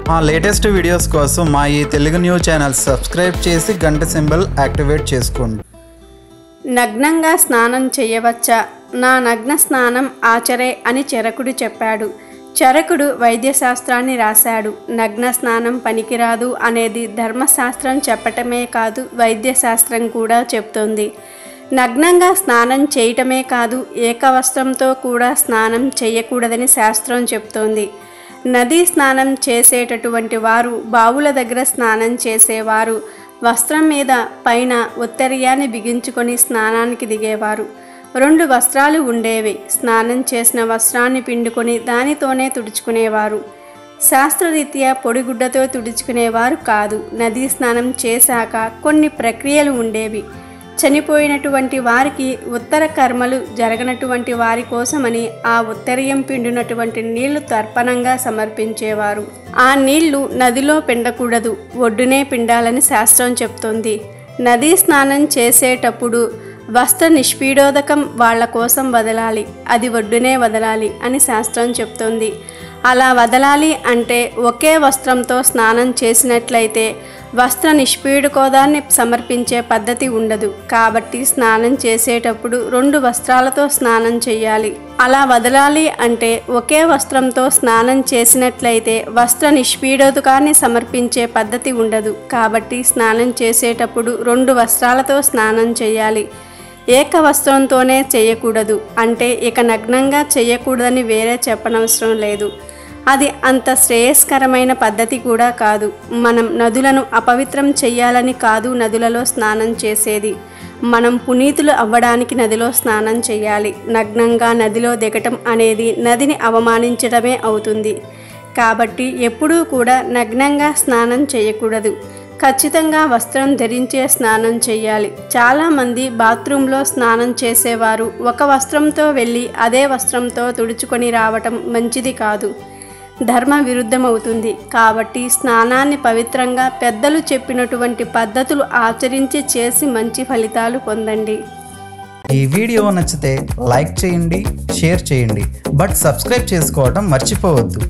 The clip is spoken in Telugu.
మా లేటెస్ట్ వీడియోస్ కోసం మా ఈ తెలుగు న్యూస్ ఛానల్ సబ్స్క్రైబ్ చేసి గంట సింబల్ యాక్టివేట్ చేసుకోండి. నగ్నంగా స్నానం చేయవచ్చా? నా నగ్న స్నానం ఆచరే అని చరకుడు చెప్పాడు. చరకుడు వైద్యశాస్త్రాన్ని రాశాడు. నగ్న స్నానం పనికిరాదు అనేది ధర్మశాస్త్రం చెప్పటమే కాదు, వైద్యశాస్త్రం కూడా చెప్తోంది. నగ్నంగా స్నానం చేయటమే కాదు, ఏకవస్త్రంతో కూడా స్నానం చేయకూడదని శాస్త్రం చెప్తోంది. నదీ స్నానం చేసేటటువంటి వారు, బావుల దగ్గర స్నానం చేసేవారు వస్త్రం మీద పైన ఉత్తరీయాన్ని బిగించుకొని స్నానానికి దిగేవారు. 2 వస్త్రాలు ఉండేవి. స్నానం చేసిన వస్త్రాన్ని పిండుకొని దానితోనే తుడుచుకునేవారు. శాస్త్రరీత్యా పొడిగుడ్డతో తుడుచుకునేవారు కాదు. నదీ స్నానం చేశాక కొన్ని ప్రక్రియలు ఉండేవి. చనిపోయినటువంటి వారికి ఉత్తర కర్మలు జరగనటువంటి వారి కోసమని ఆ ఉత్తరీయం పిండినటువంటి నీళ్లు తర్పణంగా సమర్పించేవారు. ఆ నీళ్లు నదిలో పిండకూడదు, ఒడ్డునే పిండాలని శాస్త్రం చెప్తోంది. నదీ స్నానం చేసేటప్పుడు వస్త్ర నిష్పీడోదకం వాళ్ళ కోసం వదలాలి, అది ఒడ్డునే వదలాలి అని శాస్త్రం చెప్తోంది. అలా వదలాలి అంటే ఒకే వస్త్రంతో స్నానం చేసినట్లయితే వస్త్ర నిష్పీడకోదాన్ని సమర్పించే పద్ధతి ఉండదు. కాబట్టి స్నానం చేసేటప్పుడు 2 వస్త్రాలతో స్నానం చేయాలి. అలా వదలాలి అంటే ఒకే వస్త్రంతో స్నానం చేసినట్లయితే వస్త్ర నిష్పీడోదకాన్ని సమర్పించే పద్ధతి ఉండదు. కాబట్టి స్నానం చేసేటప్పుడు 2 వస్త్రాలతో స్నానం చేయాలి. ఏక వస్త్రంతోనే చేయకూడదు అంటే ఇక నగ్నంగా చేయకూడదని వేరే చెప్పనవసరం లేదు. అది అంత శ్రేయస్కరమైన పద్ధతి కూడా కాదు. మనం నదులను అపవిత్రం చెయ్యాలని కాదు నదులలో స్నానం చేసేది. మనం పునీతులు అవ్వడానికి నదిలో స్నానం చేయాలి. నగ్నంగా నదిలో దిగటం అనేది నదిని అవమానించడమే అవుతుంది. కాబట్టి ఎప్పుడూ కూడా నగ్నంగా స్నానం చేయకూడదు. ఖచ్చితంగా వస్త్రం ధరించే స్నానం చేయాలి. చాలామంది బాత్రూంలో స్నానం చేసేవారు ఒక వస్త్రంతో వెళ్ళి అదే వస్త్రంతో తుడుచుకొని రావటం మంచిది కాదు, ధర్మ విరుద్ధమవుతుంది. కాబట్టి స్నానాన్ని పవిత్రంగా పెద్దలు చెప్పినటువంటి పద్ధతులు ఆచరించి చేసి మంచి ఫలితాలు పొందండి. ఈ వీడియో నచ్చితే లైక్ చేయండి, షేర్ చేయండి, బట్ సబ్స్క్రైబ్ చేసుకోవడం మర్చిపోవద్దు.